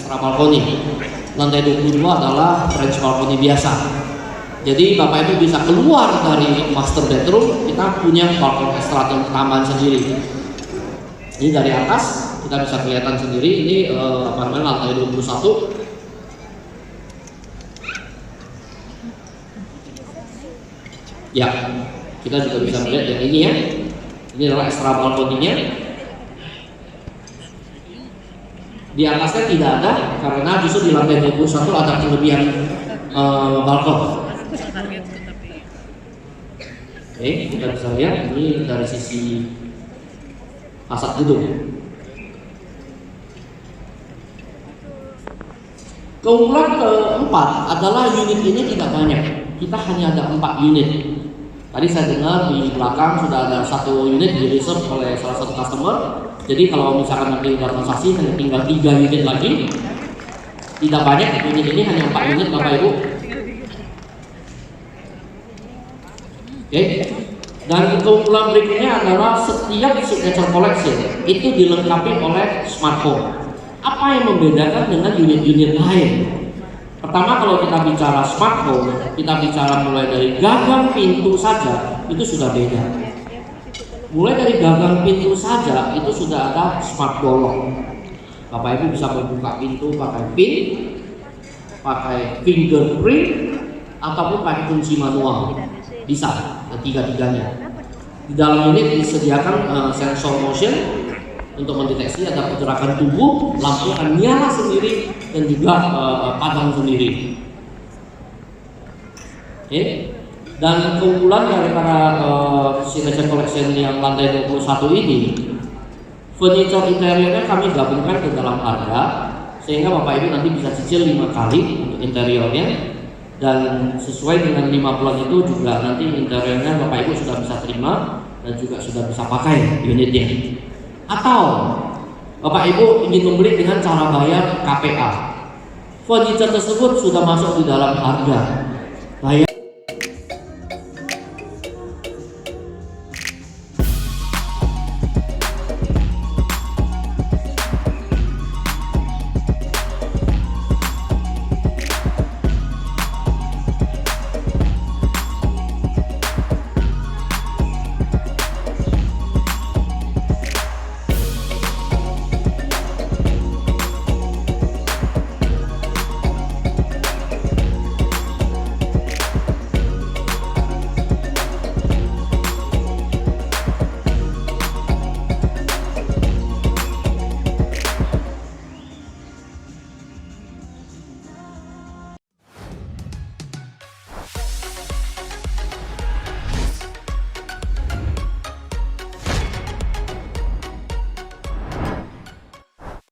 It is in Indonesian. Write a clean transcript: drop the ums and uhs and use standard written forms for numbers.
extra balcony. Lantai 22 adalah French balcony biasa. Jadi Bapak Ibu bisa keluar dari master bedroom, kita punya balkon ekstra tambahan sendiri. Ini dari atas kita bisa kelihatan sendiri. Ini apartemen lantai 21. Ya, kita juga bisa melihat yang ini ya. Ini adalah ekstra balkoninya. Di atasnya tidak ada karena justru di lantai 21 ada kelebihan balkon. Oke, kita bisa lihat ini dari sisi fasad gedung. Keunggulan keempat adalah unit ini tidak banyak. Kita hanya ada 4 unit. Tadi saya dengar di belakang sudah ada 1 unit di reserve oleh salah satu customer. Jadi kalau misalkan nanti ada transaksi hanya tinggal 3 unit lagi. Tidak banyak unit ini, hanya 4 unit Bapak Ibu. Oke. Dan keunggulan berikutnya adalah setiap signature collection itu dilengkapi oleh smart home. Apa yang membedakan dengan unit-unit lain? Pertama, kalau kita bicara smart home, kita bicara mulai dari gagang pintu saja itu sudah beda. Mulai dari gagang pintu saja itu sudah ada smart door lock. Bapak Ibu bisa membuka pintu pakai pin, pakai fingerprint, ataupun pakai kunci manual. Bisa, ketiga-tiganya. Di dalam unit disediakan sensor motion untuk mendeteksi ada pergerakan tubuh, lampu akan nyala sendiri dan juga padam sendiri. Oke. Dan keunggulan daripada signature collection yang lantai 21 ini, furniture interiornya kami gabungkan ke dalam harga, sehingga Bapak Ibu nanti bisa cicil 5 kali untuk interiornya. Dan sesuai dengan 5 bulan itu juga nanti interiornya Bapak Ibu sudah bisa terima dan juga sudah bisa pakai unitnya. Atau Bapak Ibu ingin membeli dengan cara bayar KPA, furniture tersebut sudah masuk di dalam harga.